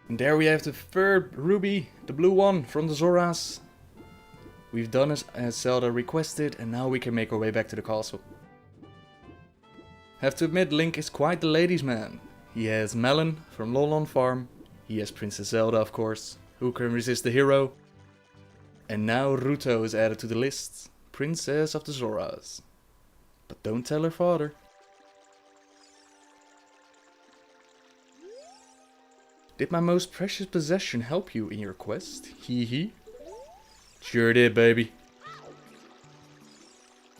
And there we have the third ruby, the blue one from the Zoras. We've done as Zelda requested, and now we can make our way back to the castle. Have to admit, Link is quite the ladies' man. He has Melon from Lolon Farm, he has Princess Zelda of course, who can resist the hero. And now Ruto is added to the list, Princess of the Zoras. But don't tell her father. Did my most precious possession help you in your quest? Hee hee. Sure did, baby.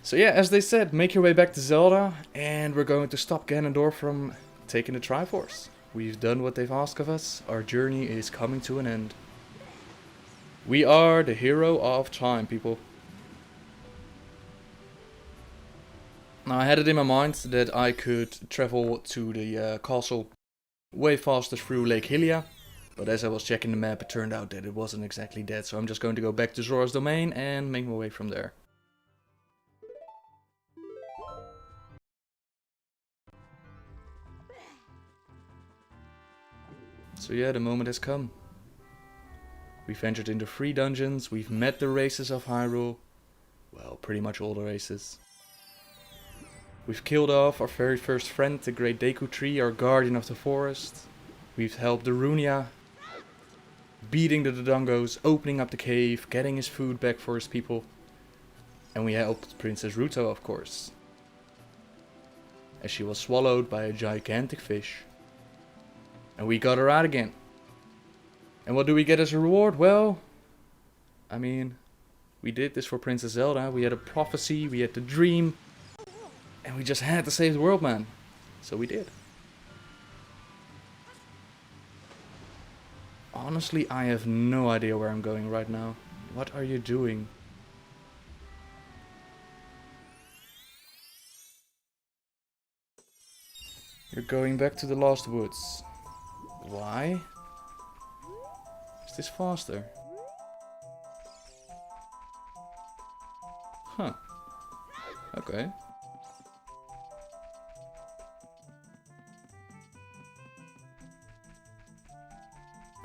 So yeah, as they said, make your way back to Zelda, and we're going to stop Ganondorf from taking the Triforce. We've done what they've asked of us, our journey is coming to an end. We are the hero of time, people. Now I had it in my mind that I could travel to the castle way faster through Lake Hylia. But as I was checking the map, it turned out that it wasn't exactly that. So I'm just going to go back to Zora's domain and make my way from there. So yeah, the moment has come. We've entered into 3 dungeons, we've met the races of Hyrule. Well, pretty much all the races. We've killed off our very first friend, the Great Deku Tree, our guardian of the forest. We've helped the Runia, beating the Dodongos, opening up the cave, getting his food back for his people. And we helped Princess Ruto, of course, as she was swallowed by a gigantic fish. And we got her out again. And what do we get as a reward? Well, I mean, we did this for Princess Zelda. We had a prophecy, we had the dream, and we just had to save the world, man. So we did. Honestly, I have no idea where I'm going right now. What are you doing? You're going back to the Lost Woods. Why? Is this faster? Huh. Okay.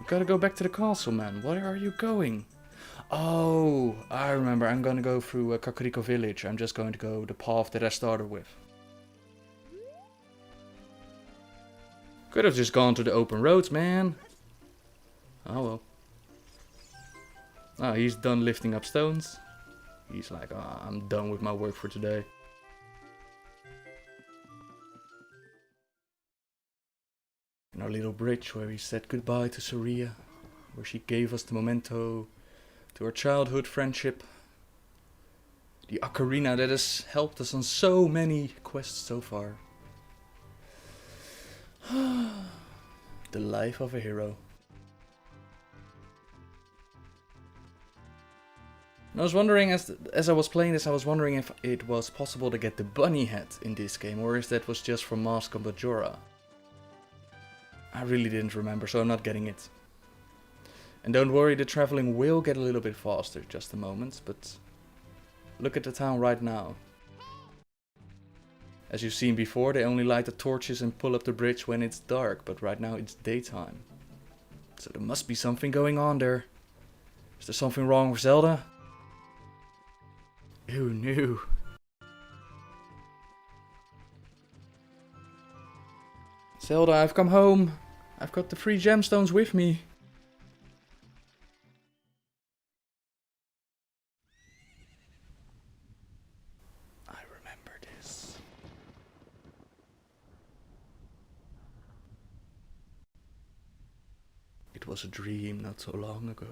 Gotta go back to the castle, man. Where are you going? Oh, I remember. I'm gonna go through Kokiri village. I'm just going to go the path that I started with. Could have just gone to the open roads, man. Oh well. Ah, he's done lifting up stones. He's like, ah, I'm done with my work for today. And our little bridge where we said goodbye to Soria, where she gave us the memento to our childhood friendship. The ocarina that has helped us on so many quests so far. The life of a hero. And I was wondering, as I was playing this, I was wondering if it was possible to get the bunny hat in this game, or if that was just from Mask of Majora. I really didn't remember, so I'm not getting it. And don't worry, the traveling will get a little bit faster, just a moment, but look at the town right now. As you've seen before, they only light the torches and pull up the bridge when it's dark, but right now it's daytime. So there must be something going on there. Is there something wrong with Zelda? Who knew? Zelda, I've come home. I've got the 3 gemstones with me. I remember this. It was a dream not so long ago.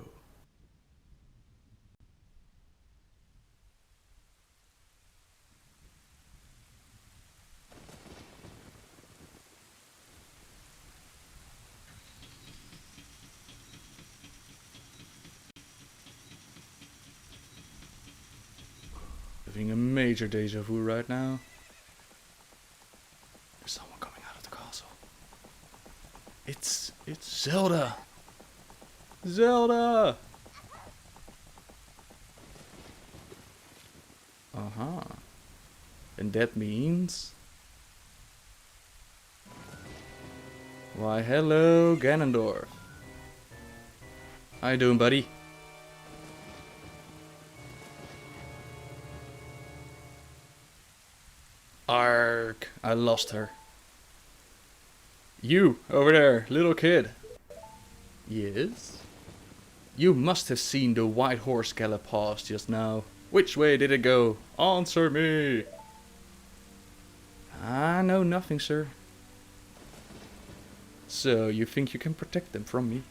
Having a major deja vu right now. There's someone coming out of the castle. It's Zelda. Zelda. Uh-huh. And that means Why, hello, Ganondorf. How you doing, buddy? Ark, I lost her. You, over there, little kid. Yes? You must have seen the white horse gallop past just now. Which way did it go? Answer me! I know nothing, sir. So, you think you can protect them from me?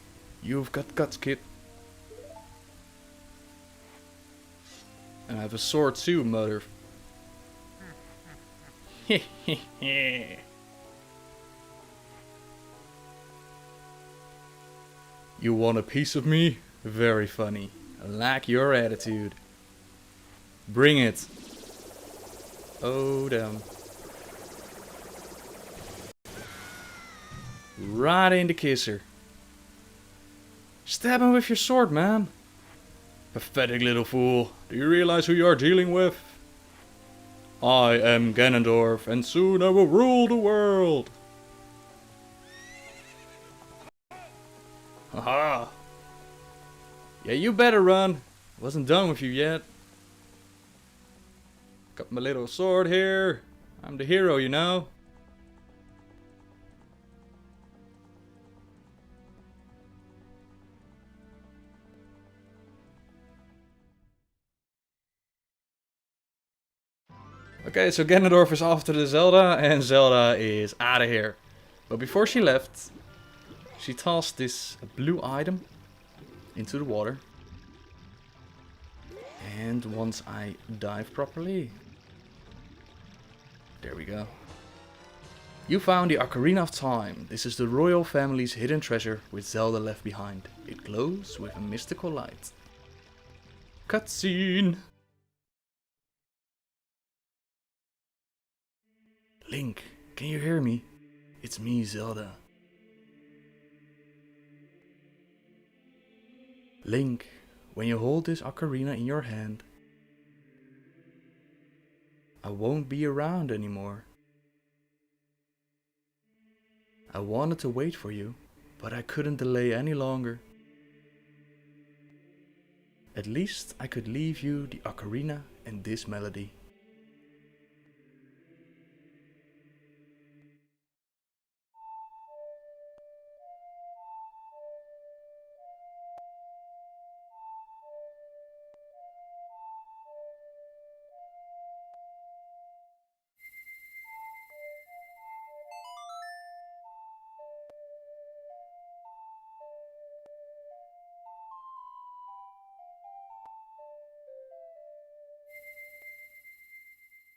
You've got guts, kid. And I have a sword too, mother. Hehehe. You want a piece of me? Very funny. I like your attitude. Bring it. Oh, damn. Right in the kisser. Stab him with your sword, man. Pathetic little fool. Do you realize who you are dealing with? I am Ganondorf, and soon I will rule the world. Haha. Yeah, you better run. Wasn't done with you yet. Got my little sword here. I'm the hero, you know. Okay, so Ganondorf is after the Zelda, and Zelda is out of here. But before she left, she tossed this blue item into the water. And once I dive properly, there we go. You found the Ocarina of Time. This is the royal family's hidden treasure with Zelda left behind. It glows with a mystical light. Cutscene! Link, can you hear me? It's me, Zelda. Link, when you hold this ocarina in your hand, I won't be around anymore. I wanted to wait for you, but I couldn't delay any longer. At least I could leave you the ocarina and this melody.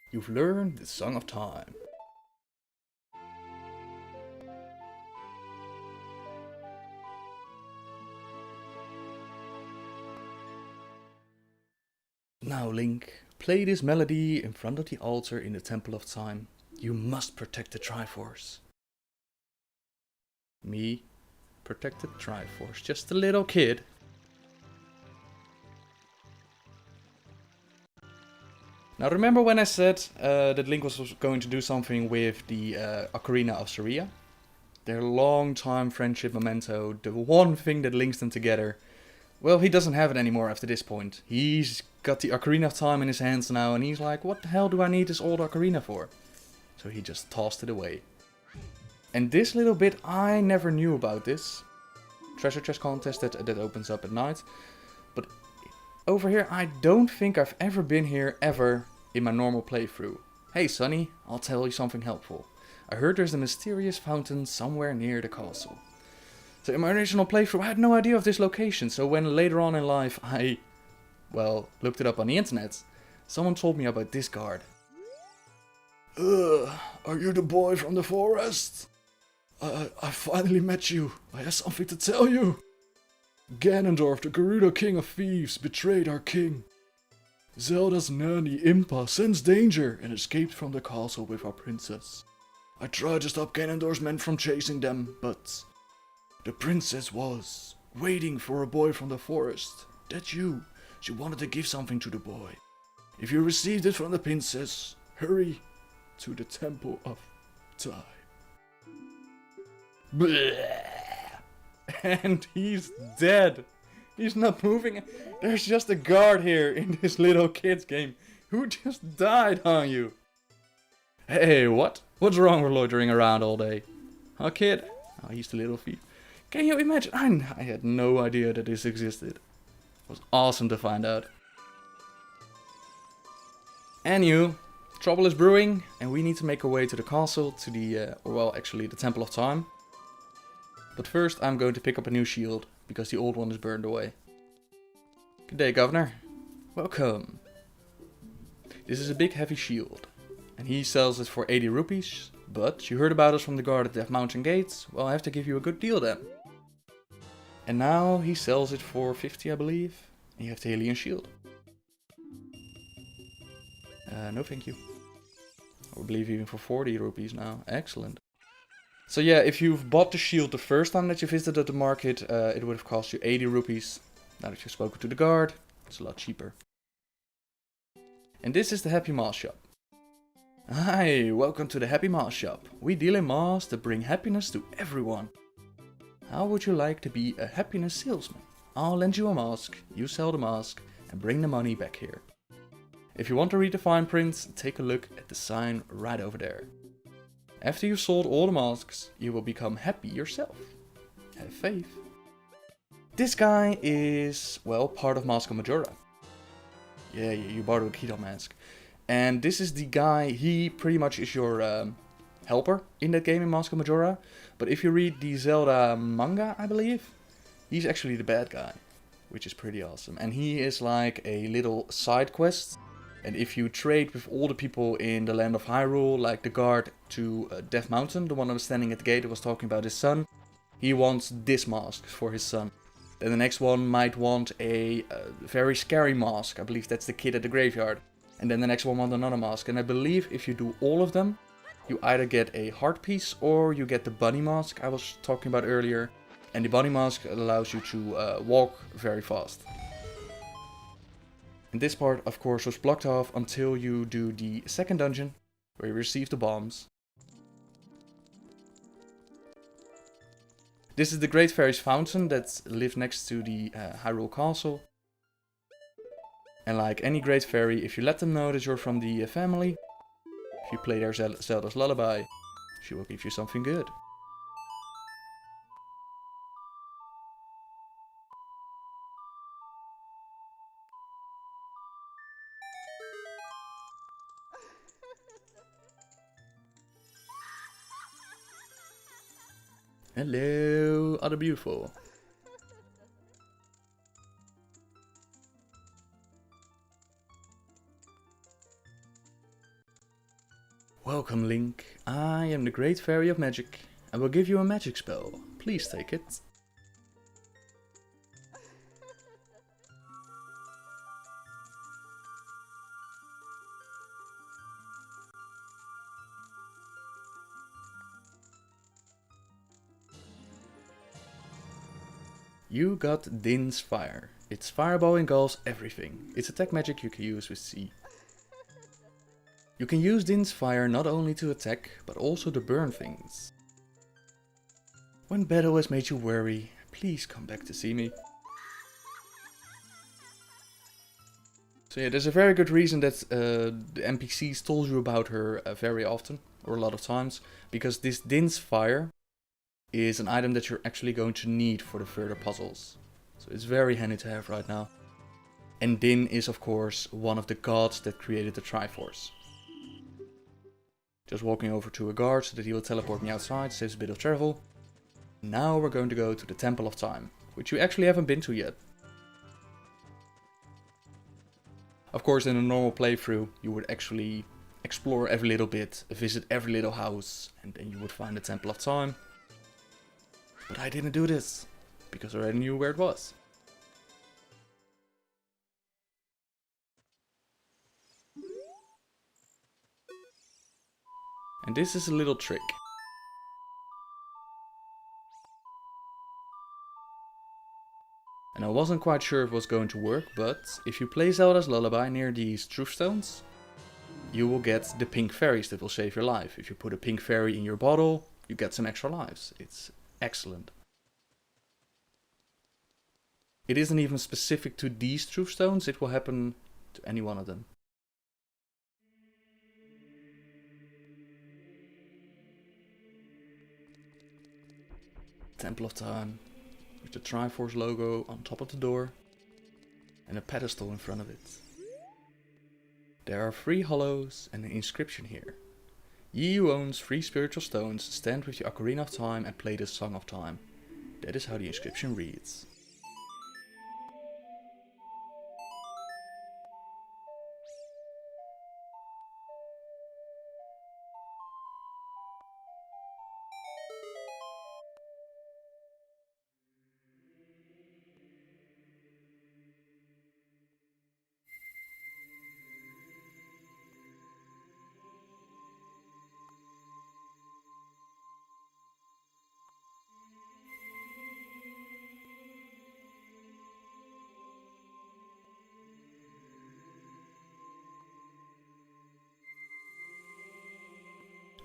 You've learned the Song of Time. Now Link, play this melody in front of the altar in the Temple of Time. You must protect the Triforce. Me? Protect the Triforce, just a little kid. Now remember when I said that Link was going to do something with the Ocarina of Sharia? Their long-time friendship memento, the one thing that links them together. Well, he doesn't have it anymore after this point. He's got the Ocarina of Time in his hands now and he's like, what the hell do I need this old ocarina for? So he just tossed it away. And this little bit, I never knew about this. Treasure chest contest that opens up at night. But over here, I don't think I've ever been here ever in my normal playthrough. Hey Sonny, I'll tell you something helpful. I heard there's a mysterious fountain somewhere near the castle. So in my original playthrough, I had no idea of this location. So when later on in life I, well, looked it up on the internet, someone told me about this guard. Are you the boy from the forest? I finally met you. I have something to tell you. Ganondorf, the Gerudo King of Thieves, betrayed our king. Zelda's nanny, Impa, sensed danger and escaped from the castle with our princess. I tried to stop Ganondorf's men from chasing them, but the princess was waiting for a boy from the forest. That's you. She wanted to give something to the boy. If you received it from the princess, hurry to the Temple of Time. And he's dead. He's not moving. There's just a guard here in this little kid's game who just died on you. Hey, what? What's wrong with loitering around all day? Huh, kid? Oh, he's the little thief. Can you imagine? I had no idea that this existed. It was awesome to find out. Anywho, trouble is brewing, and we need to make our way to the castle, to the, well, actually the Temple of Time. But first I'm going to pick up a new shield, because the old one is burned away. Good day, Governor. Welcome. This is a big heavy shield, and he sells it for 80 rupees, but you heard about us from the guard at Death Mountain Gates, well, I have to give you a good deal then. And now he sells it for 50, I believe, and you have the Hylian shield. No thank you. I believe even for 40 rupees now. Excellent. So yeah, if you've bought the shield the first time that you visited the market, it would have cost you 80 rupees. Now that you've spoken to the guard, it's a lot cheaper. And this is the Happy Mask Shop. Hi, welcome to the Happy Mask Shop. We deal in masks that bring happiness to everyone. How would you like to be a happiness salesman? I'll lend you a mask, you sell the mask, and bring the money back here. If you want to read the fine print, take a look at the sign right over there. After you've sold all the masks, you will become happy yourself. Have faith. This guy is, well, part of Mask of Majora. Yeah, you bought a Kito mask. And this is the guy, he pretty much is your helper in that game in Mask of Majora. But if you read the Zelda manga, I believe, he's actually the bad guy, which is pretty awesome. And he is like a little side quest. And if you trade with all the people in the land of Hyrule, like the guard to Death Mountain, the one that was standing at the gate that was talking about his son, he wants this mask for his son. Then the next one might want a very scary mask. I believe that's the kid at the graveyard. And then the next one wants another mask. And I believe if you do all of them, you either get a heart piece or you get the bunny mask I was talking about earlier. And the bunny mask allows you to walk very fast. And this part, of course, was blocked off until you do the second dungeon, where you receive the bombs. This is the Great Fairy's fountain that lives next to the Hyrule Castle. And like any Great Fairy, if you let them know that you're from the family, if you play their Zelda's Lullaby, she will give you something good. Hello, other beautiful. Welcome, Link. I am the Great Fairy of Magic. I will give you a magic spell. Please take it. You got Din's Fire. Its fireball engulfs everything. It's attack magic you can use with C. You can use Din's Fire not only to attack, but also to burn things. When battle has made you worry, please come back to see me. So yeah, there's a very good reason that the NPCs told you about her very often, or a lot of times, because this Din's Fire is an item that you're actually going to need for the further puzzles. So it's very handy to have right now. And Din is of course one of the gods that created the Triforce. Just walking over to a guard so that he will teleport me outside, saves a bit of travel. Now we're going to go to the Temple of Time, which we actually haven't been to yet. Of course, in a normal playthrough you would actually explore every little bit, visit every little house, and then you would find the Temple of Time. But I didn't do this, because I already knew where it was. And this is a little trick. And I wasn't quite sure if it was going to work, but if you play Zelda's Lullaby near these truth stones, you will get the pink fairies that will save your life. If you put a pink fairy in your bottle, you get some extra lives. It's Excellent. It isn't even specific to these truth stones, it will happen to any one of them. Temple of Time, with the Triforce logo on top of the door and a pedestal in front of it. There are 3 hollows and an inscription here. Ye who owns 3 spiritual stones, stand with the Ocarina of Time and play the Song of Time. That is how the inscription reads.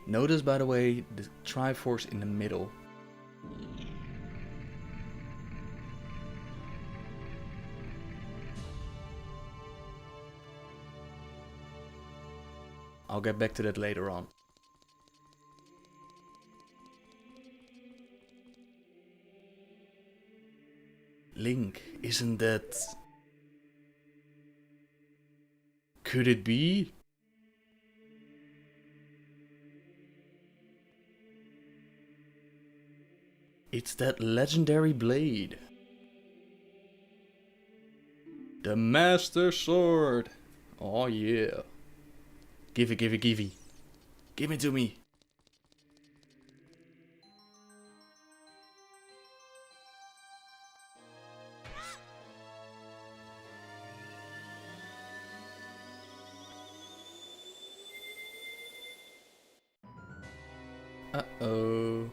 Notice, by the way, the Triforce in the middle. I'll get back to that later on. Link, isn't that... Could it be? It's that legendary blade. The Master Sword. Oh yeah. Give it, give it, give it. Give it to me. Uh-oh.